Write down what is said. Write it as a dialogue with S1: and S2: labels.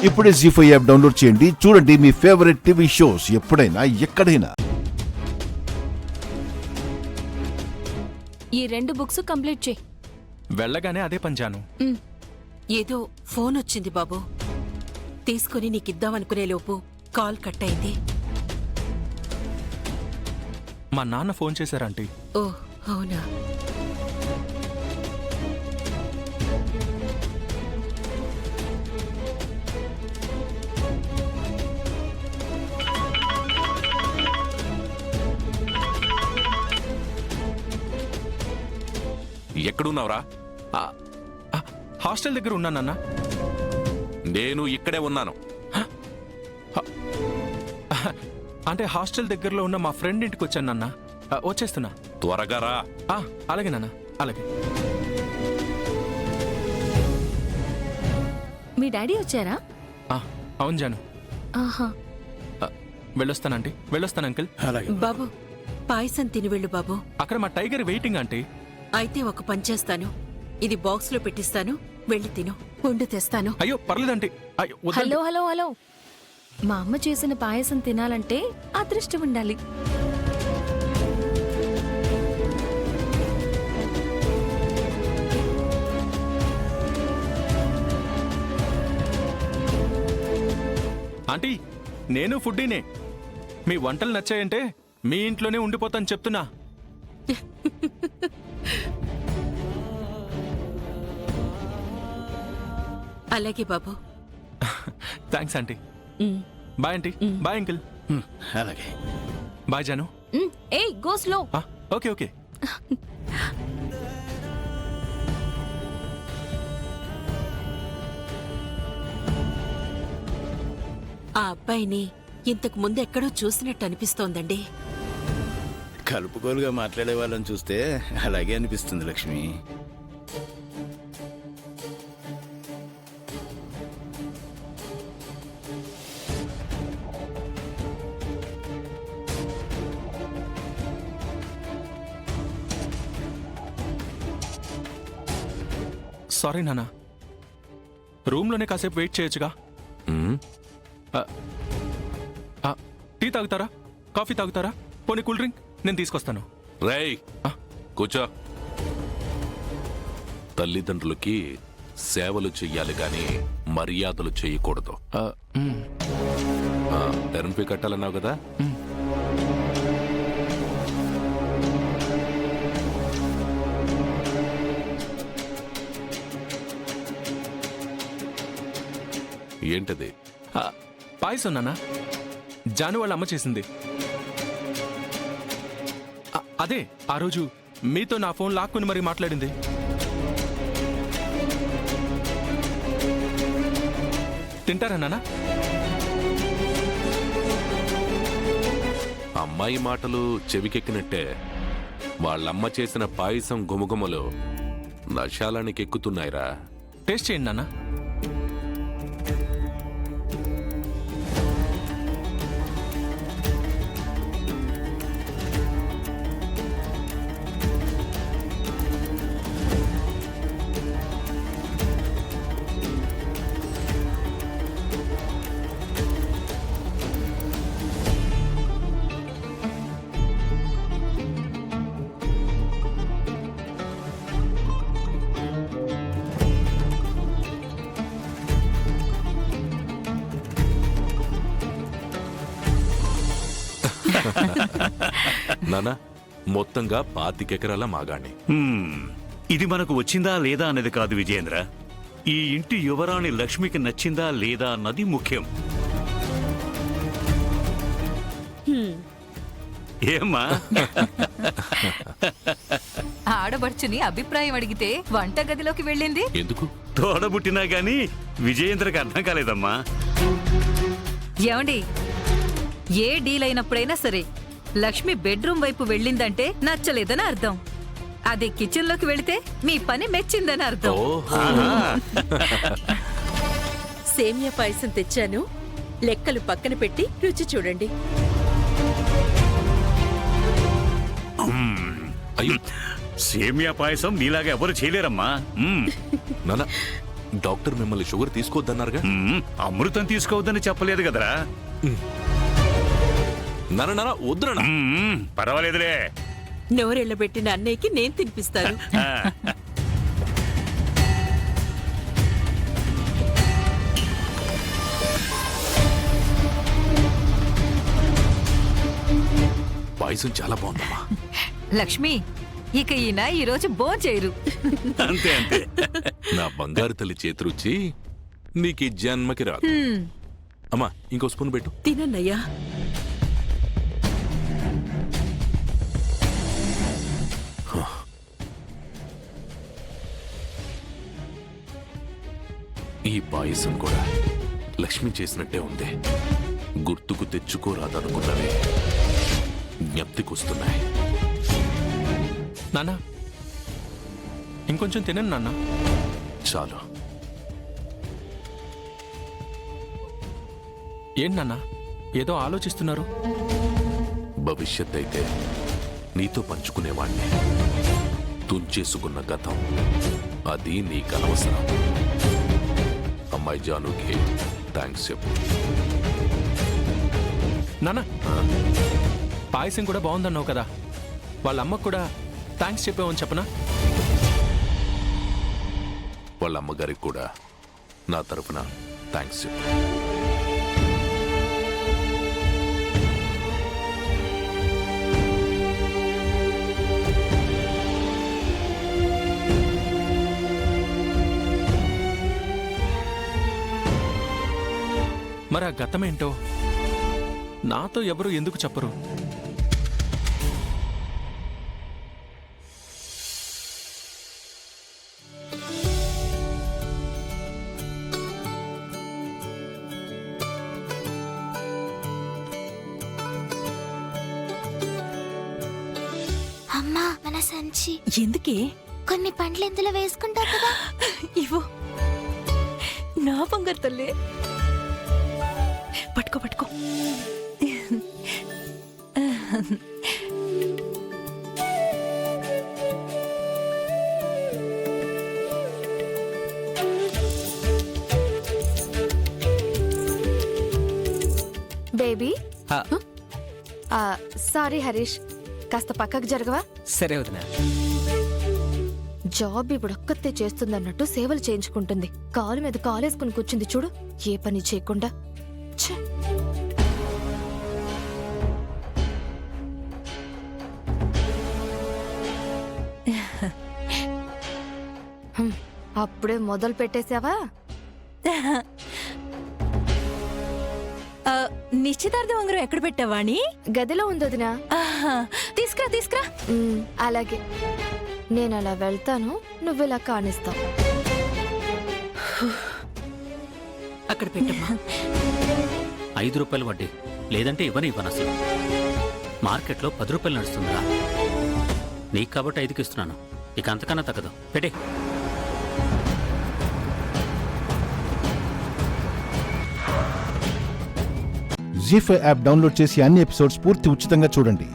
S1: ఇప్పుడే జీ5 app download చేయండి. చూడండి మీ ఫేవరెట్ టీవీ షోస్ ఎప్పుడైనా ఎక్కడైనా.
S2: ఈ 2 బుక్స్ కంప్లీట్ చేయి.
S3: వెళ్ళగానే అదే పంచాను.
S4: ఏదో ఫోన్ వచ్చింది బాబు. తీసుకుని నీకిద్దామనుకునే లోపు కాల్ కట్ అయింది.
S3: మా నాన్న ఫోన్ చేశారంటీ.
S4: ఓ అవునా.
S5: ఎక్కడున్నావురా?
S3: హాస్టల్ దగ్గర ఉన్నానన్న.
S5: నేను ఇక్కడే ఉన్నాను.
S3: అంటే హాస్టల్ దగ్గరలో ఉన్న మా ఫ్రెండ్ ఇంటికి వచ్చాను నాన్న. వచ్చేస్తున్నా.
S5: త్వరగా రా.
S3: అలాగే నాన్న, అలాగే.
S2: మీ డాడీ వచ్చారా?
S3: అవును జాను.
S2: ఆహా.
S3: వెళ్ళొస్తానంటీ, వెళ్ళొస్తాను అంకిల్.
S4: బాబు పాయసం తిని వెళ్ళు బాబు.
S3: అక్కడ మా టైగర్ వెయిటింగ్ ఆంటీ.
S4: అయితే ఒక పని చేస్తాను, ఇది బాక్స్ లో పెట్టిస్తాను, వెళ్ళి తిను. ఉండు తెస్తాను.
S3: అయ్యో పర్లేదంటీ.
S2: హలో హలో హలో, మా అమ్మ చేసిన పాయసం తినాలంటే అదృష్టం ఉండాలి.
S3: ఆంటీ, నేను ఫుడ్డీనే. మీ వంటలు నచ్చాయంటే మీ ఇంట్లోనే ఉండిపోతాను చెప్తున్నా.
S4: అలాగే బాబు.
S3: Thanks aunty. Bye aunty. Bye uncle.
S1: అలాగే.
S3: బాయ్ జాను.
S2: ఏయ్ గో స్లో.
S3: Okay okay.
S4: ఆ అబ్బాయిని ఇంతకు ముందు ఎక్కడో చూసినట్టు అనిపిస్తోందండి.
S6: కలుపుకోలుగా మాట్లాడే వాళ్ళని చూస్తే అలాగే అనిపిస్తుంది లక్ష్మి.
S3: సారీ నాన్న, రూమ్లోనే కాసేపు వెయిట్ చేయొచ్చుగా. టీ తాగుతారా? కాఫీ తాగుతారా? పోనీ కూల్ డ్రింక్ నేను తీసుకొస్తాను.
S5: రేయ్ కూర్చో. తల్లిదండ్రులకి సేవలు చెయ్యాలి గాని మర్యాదలు చెయ్యకూడదు. టర్న్ ఫీ కట్టాలన్నావు కదా. ఏంటది?
S3: పాయసం నాన్న, జాను వాళ్ళ అమ్మ చేసింది. అదే ఆ రోజు మీతో నా ఫోన్ లాక్కుని మరీ మాట్లాడింది. తింటారా నాన్న?
S5: అమ్మాయి మాటలు చెవికెక్కినట్టే వాళ్ళమ్మ చేసిన పాయసం గుమగుమలు నశాలానికి ఎక్కుతున్నాయిరా.
S3: టేస్ట్ చేయండి నాన్న.
S5: నానా, మొత్తంగా 25 ఎకరాల మాగాణి.
S7: ఇది మనకు వచ్చిందా లేదా అన్నది కాదు విజయేంద్ర, ఈ ఇంటి యువరాణి లక్ష్మికి నచ్చిందా లేదా అన్నది ముఖ్యం. ఏమ్మా?
S8: ఆడబడుచుని అభిప్రాయం అడిగితే వంటగదిలోకి వెళ్ళింది
S5: ఎందుకు?
S7: తోడబుట్టినా గాని విజయేంద్రకి అర్థం కాలేదమ్మా.
S8: ఏమండి, ఏ డీల్ అయినప్పుడైనా సరే లక్ష్మి బెడ్రూమ్ వైపు వెళ్ళిందంటే నచ్చలేదని అర్థం. అదే కిచెన్ లోకి వెళితే మీ పని మెచ్చిందని అర్థం.
S4: సేమియా పాయసం తెచ్చాను, లెక్కలు పక్కన పెట్టి రుచి చూడండి.
S7: సేమియా పాయసం నీలాగా ఎవరు చేయలేరమ్మా.
S5: నానా, డాక్టర్ మిమ్మల్ని షుగర్ తీసుకోవద్దన్నారుగా.
S7: అమృతం తీసుకోవద్దని చెప్పలేదు కదరా.
S5: నాన్న వద్దురా.
S7: పర్వాలేదులే.
S4: నోరెళ్ళబెట్టిన అన్నయ్యకి నేను తినిపిస్తాను.
S7: ఆ,
S5: పాయసం చాలా బాగుందమ్మా.
S8: లక్ష్మి, ఇక ఈయన ఈరోజు భోంచేయరు.
S7: అంతే అంతే.
S5: నా బంగారు తల్లి చేతురుచి నీకు ఈ జన్మకి రాదు. అమ్మా ఇంకో స్పూన్ పెట్టు.
S4: తినన్నయ్యా.
S5: ఈ పాయసం కూడా లక్ష్మి చేసినట్టే ఉంది. గుర్తుకు తెచ్చుకోరాదనుకున్నవి జ్ఞప్తికొస్తున్నాయి.
S3: నాన్న ఇంకొంచెం తినండి నాన్న.
S5: చాలు.
S3: ఏంటి నాన్న ఏదో ఆలోచిస్తున్నారు?
S5: భవిష్యత్ అయితే నీతో పంచుకునేవాణ్ణి. తుంచేసుకున్న గతం అది నీకనవసరం. అమ్మాయి జానుకి థ్యాంక్స్ చెప్పు.
S3: నాన్న పాయసం కూడా బాగుందన్నావు కదా, వాళ్ళ అమ్మకు కూడా థ్యాంక్స్ చెప్పామని చెప్పనా?
S5: వాళ్ళ అమ్మగారికి కూడా నా తరఫున థ్యాంక్స్ చెప్పు.
S3: మరి ఆ గతమేంటో నాతో ఎవరు ఎందుకు చెప్పరు?
S9: అమ్మా మన సంచి
S4: ఎందుకే?
S9: కొన్ని పండ్లు ఇందులో వేసుకుంటారు కదా.
S4: ఇవ్వు. నా బంగారు తల్లి. పట్టుకో పట్టుకో.
S2: బేబీ సారీ హరీష్, కాస్త పక్కకు జరగవా?
S10: సరే వదినా.
S2: జాబ్ ఇప్పుడొక్కతే చేస్తుందన్నట్టు సేవలు చేయించుకుంటుంది. కాలు మీద కాలేసుకుని కూర్చుంది చూడు, ఏ పని చేయకుండా. ఛే! అప్పుడే మొదలు పెట్టేశావా?
S4: నిశ్చితార్థం ఉంగరం ఎక్కడ పెట్టావాణి?
S2: గదిలో ఉందొదినా.
S4: తీసుకురా తీసుకురా.
S2: అలాగే, నేను అలా వెళ్తాను, నువ్విలా కానిస్తావు.
S4: అక్కడ పెట్టమ్మా.
S10: 5 రూపాయలు వడ్డీ, లేదంటే ఇవ్వను అసలు. మార్కెట్లో 10 రూపాయలు నడుస్తుందా? నీకు కాబట్టి 5కి ఇస్తున్నాను, ఇక అంతకన్నా తగ్గదు. పెట్టే.
S1: జీ5 యాప్ డౌన్లోడ్ చేసి అన్ని ఎపిసోడ్స్ పూర్తి ఉచితంగా చూడండి.